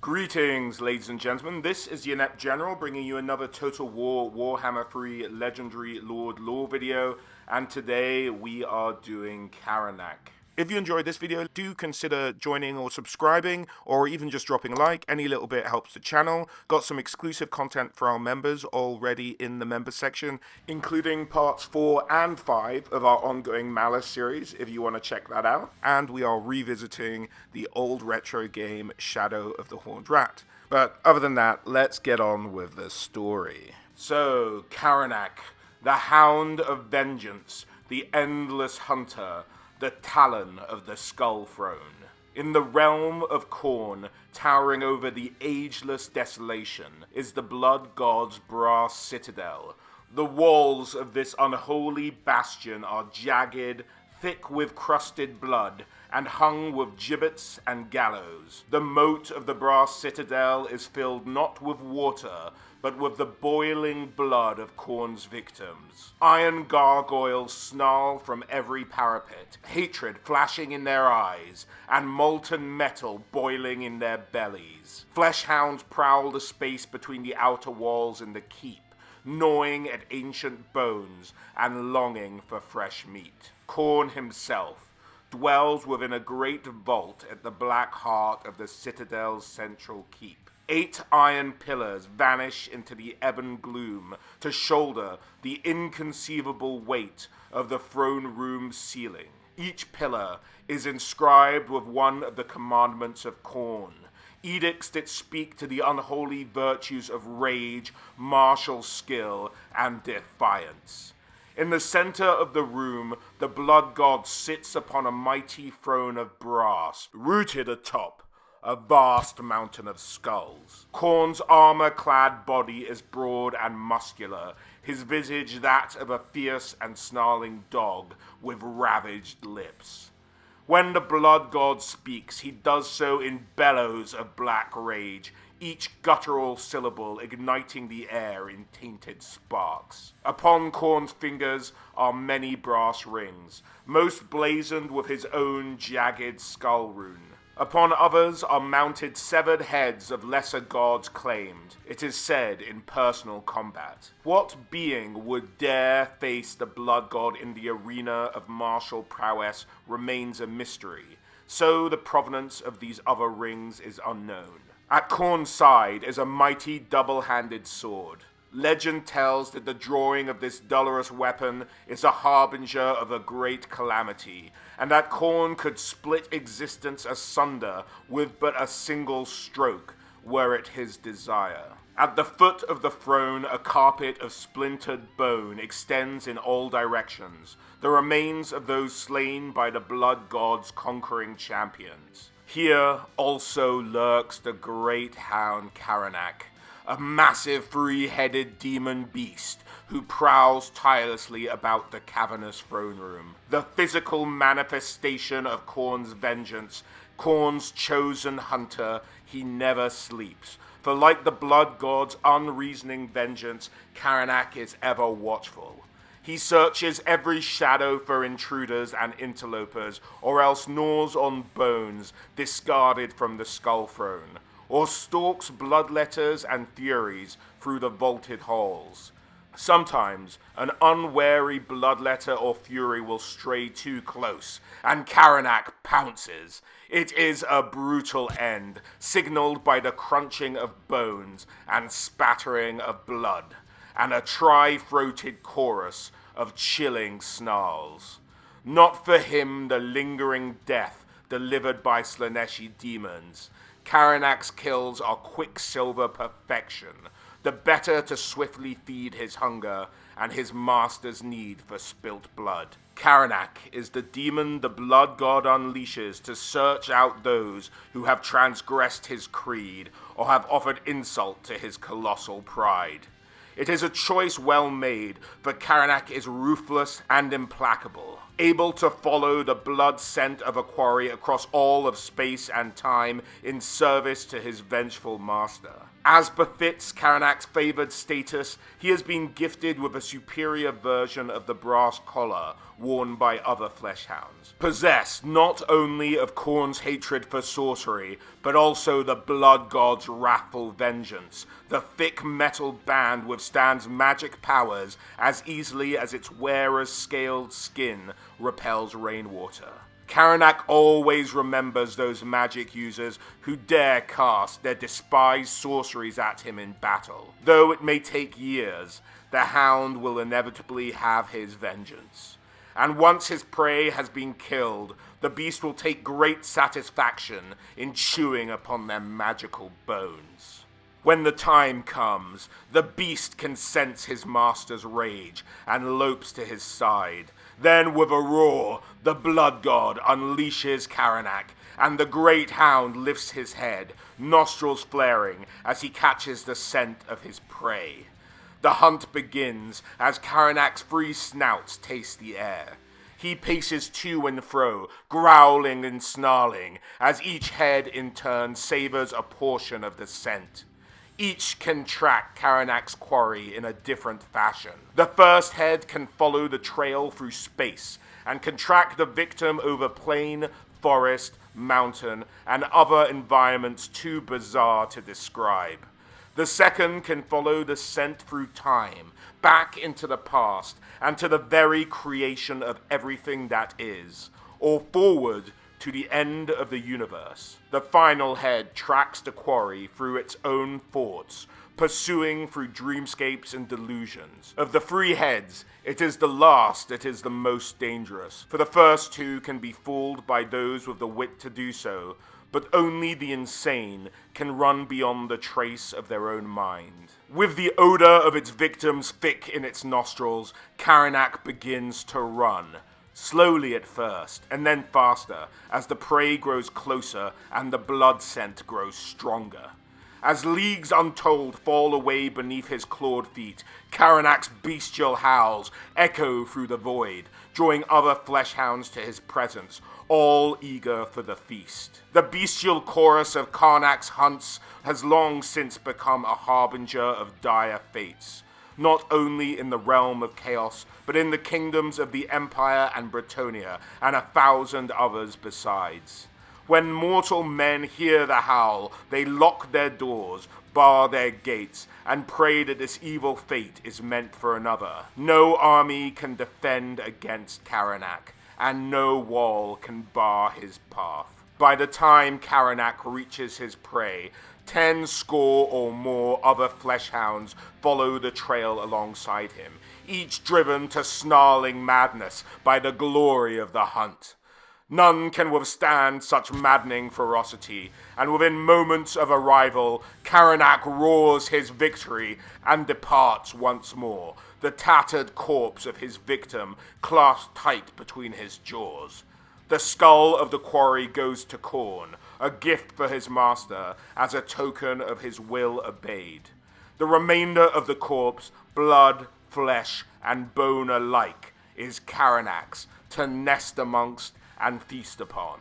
Greetings, ladies and gentlemen. This is the Inept General bringing you another Total War Warhammer 3 Legendary Lord lore video, and today we are doing Karanak. If you enjoyed this video, do consider joining or subscribing, or even just dropping a like. Any little bit helps the channel. Got some exclusive content for our members already in the members section, including parts 4 and 5 of our ongoing Malice series, if you want to check that out. And we are revisiting the old retro game Shadow of the Horned Rat. But other than that, let's get on with the story. So, Karanak, the Hound of Vengeance, the Endless Hunter, the Talon of the Skull Throne. In the realm of Khorne, towering over the ageless desolation, is the blood god's brass citadel. The walls of this unholy bastion are jagged, thick with crusted blood, and hung with gibbets and gallows. The moat of the brass citadel is filled not with water, but with the boiling blood of Khorne's victims. Iron gargoyles snarl from every parapet, hatred flashing in their eyes, and molten metal boiling in their bellies. Fleshhounds prowl the space between the outer walls and the keep, gnawing at ancient bones and longing for fresh meat. Khorne himself dwells within a great vault at the black heart of the citadel's central keep. 8 iron pillars vanish into the ebon gloom to shoulder the inconceivable weight of the throne room's ceiling. Each pillar is inscribed with one of the commandments of Khorne, edicts that speak to the unholy virtues of rage, martial skill, and defiance. In the center of the room, the blood god sits upon a mighty throne of brass, rooted atop a vast mountain of skulls. Khorne's armor-clad body is broad and muscular, his visage that of a fierce and snarling dog with ravaged lips. When the blood god speaks, he does so in bellows of black rage, each guttural syllable igniting the air in tainted sparks. Upon Khorne's fingers are many brass rings, most blazoned with his own jagged skull rune. Upon others are mounted severed heads of lesser gods claimed, it is said, in personal combat. What being would dare face the blood god in the arena of martial prowess remains a mystery, so the provenance of these other rings is unknown. At Khorne's side is a mighty double-handed sword. Legend tells that the drawing of this dolorous weapon is a harbinger of a great calamity, and that Khorne could split existence asunder with but a single stroke, were it his desire. At the foot of the throne, a carpet of splintered bone extends in all directions, the remains of those slain by the blood god's conquering champions. Here also lurks the great hound Karanak, a massive three-headed demon beast who prowls tirelessly about the cavernous throne room. The physical manifestation of Khorne's vengeance, Khorne's chosen hunter, he never sleeps. For like the blood god's unreasoning vengeance, Karanak is ever watchful. He searches every shadow for intruders and interlopers, or else gnaws on bones discarded from the skull throne, or stalks bloodletters and furies through the vaulted halls. Sometimes an unwary bloodletter or fury will stray too close, and Karanak pounces. It is a brutal end, signaled by the crunching of bones and spattering of blood, and a tri-throated chorus of chilling snarls. Not for him the lingering death delivered by Slaneshi demons. Karanak's kills are quicksilver perfection, the better to swiftly feed his hunger and his master's need for spilt blood. Karanak is the demon the blood god unleashes to search out those who have transgressed his creed or have offered insult to his colossal pride. It is a choice well made, for Karanak is ruthless and implacable. able to follow the blood scent of a quarry across all of space and time in service to his vengeful master. As befits Karanak's favored status, he has been gifted with a superior version of the brass collar worn by other fleshhounds. Possessed not only of Khorne's hatred for sorcery, but also the blood god's wrathful vengeance, the thick metal band withstands magic powers as easily as its wearer's scaled skin repels rainwater. Karanak always remembers those magic users who dare cast their despised sorceries at him in battle. Though it may take years, the hound will inevitably have his vengeance. And once his prey has been killed, the beast will take great satisfaction in chewing upon their magical bones. When the time comes, the beast can sense his master's rage and lopes to his side. Then with a roar, the blood god unleashes Karanak, and the great hound lifts his head, nostrils flaring as he catches the scent of his prey. The hunt begins as Karanak's free snout tastes the air. He paces to and fro, growling and snarling, as each head in turn savors a portion of the scent. Each can track Karanak's quarry in a different fashion. The first head can follow the trail through space, and can track the victim over plain, forest, mountain, and other environments too bizarre to describe. The second can follow the scent through time, back into the past, and to the very creation of everything that is, or forward to the end of the universe. The final head tracks the quarry through its own thoughts, pursuing through dreamscapes and delusions. Of the three heads, it is the last that is the most dangerous, for the first two can be fooled by those with the wit to do so, but only the insane can run beyond the trace of their own mind. With the odor of its victims thick in its nostrils, Karanak begins to run. Slowly at first, and then faster, as the prey grows closer and the blood scent grows stronger. As leagues untold fall away beneath his clawed feet, Karanak's bestial howls echo through the void, drawing other fleshhounds to his presence, all eager for the feast. The bestial chorus of Karnak's hunts has long since become a harbinger of dire fates, not only in the realm of chaos, but in the kingdoms of the Empire and Bretonnia, and 1,000 others besides. When mortal men hear the howl, they lock their doors, bar their gates, and pray that this evil fate is meant for another. No army can defend against Karanak, and no wall can bar his path. By the time Karanak reaches his prey, 10 score or more other fleshhounds follow the trail alongside him, each driven to snarling madness by the glory of the hunt. None can withstand such maddening ferocity, and within moments of arrival, Karanak roars his victory and departs once more, the tattered corpse of his victim clasped tight between his jaws. The skull of the quarry goes to Khorne, a gift for his master, as a token of his will obeyed. The remainder of the corpse, blood, flesh, and bone alike, is Karanak's, to nest amongst and feast upon.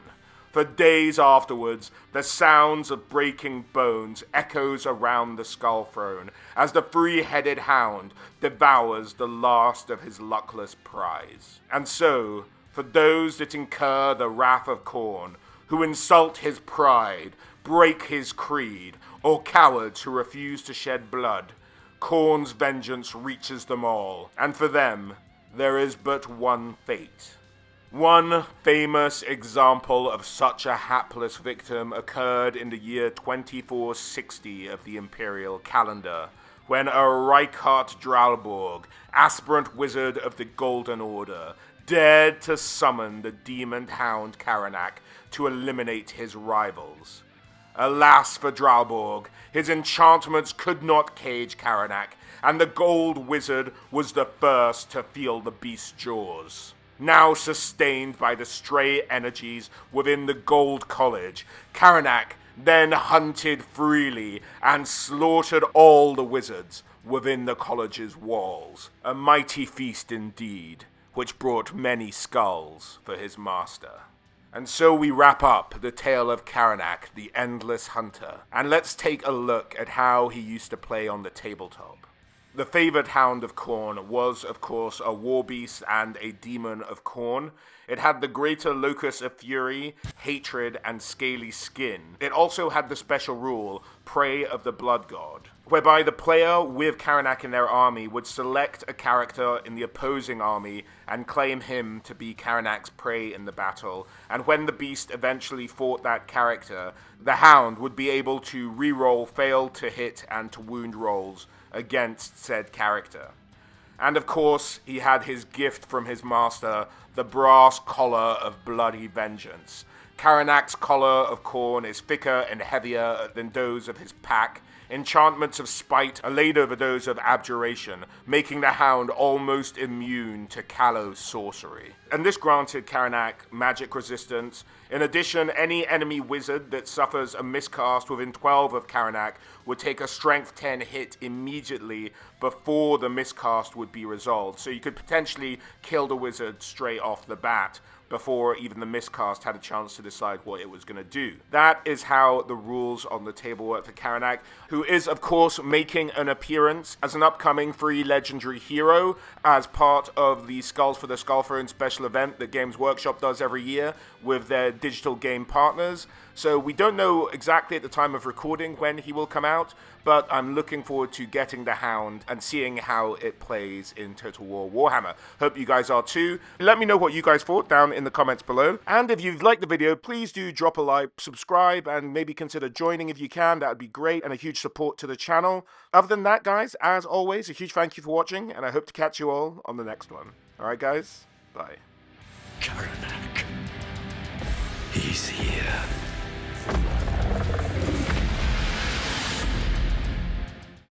For days afterwards, the sounds of breaking bones echoes around the skull throne as the three-headed hound devours the last of his luckless prize. And so, for those that incur the wrath of Khorne, who insult his pride, break his creed, or cowards who refuse to shed blood, Khorne's vengeance reaches them all, and for them, there is but one fate. One famous example of such a hapless victim occurred in the year 2460 of the imperial calendar, when a Reichardt Dralborg, aspirant wizard of the Golden Order, dared to summon the demon hound Karanak to eliminate his rivals. Alas for Dralborg, his enchantments could not cage Karanak, and the Gold Wizard was the first to feel the beast's jaws. Now sustained by the stray energies within the Gold College, Karanak then hunted freely and slaughtered all the wizards within the college's walls. A mighty feast indeed, which brought many skulls for his master. And so we wrap up the tale of Karanak, the Endless Hunter, and let's take a look at how he used to play on the tabletop. The favored hound of Khorne was, of course, a war beast and a demon of Khorne. It had the greater locus of fury, hatred, and scaly skin. It also had the special rule, Prey of the Blood God, whereby the player with Karanak in their army would select a character in the opposing army and claim him to be Karanak's prey in the battle, and when the beast eventually fought that character, the hound would be able to re-roll failed to hit and to wound rolls against said character. And of course, he had his gift from his master, the brass collar of bloody vengeance. Karanak's collar of Khorne is thicker and heavier than those of his pack. Enchantments of spite are laid over those of abjuration, making the hound almost immune to Callow's sorcery. And this granted Karanak magic resistance. In addition, any enemy wizard that suffers a miscast within 12 of Karanak would take a strength 10 hit immediately before the miscast would be resolved. So you could potentially kill the wizard straight off the bat before even the miscast had a chance to decide what it was going to do. That is how the rules on the table work for Karanak, who is, of course, making an appearance as an upcoming free legendary hero as part of the Skulls for the Skullthrone special event that Games Workshop does every year with their digital game partners. So we don't know exactly at the time of recording when he will come out, but I'm looking forward to getting the hound and seeing how it plays in Total War Warhammer. Hope you guys are too. Let me know what you guys thought down in the comments below. And if you've liked the video, please do drop a like, subscribe, and maybe consider joining if you can. That would be great and a huge support to the channel. Other than that, guys, as always, a huge thank you for watching, and I hope to catch you all on the next one. Alright, guys? Bye. Karanak. He's here.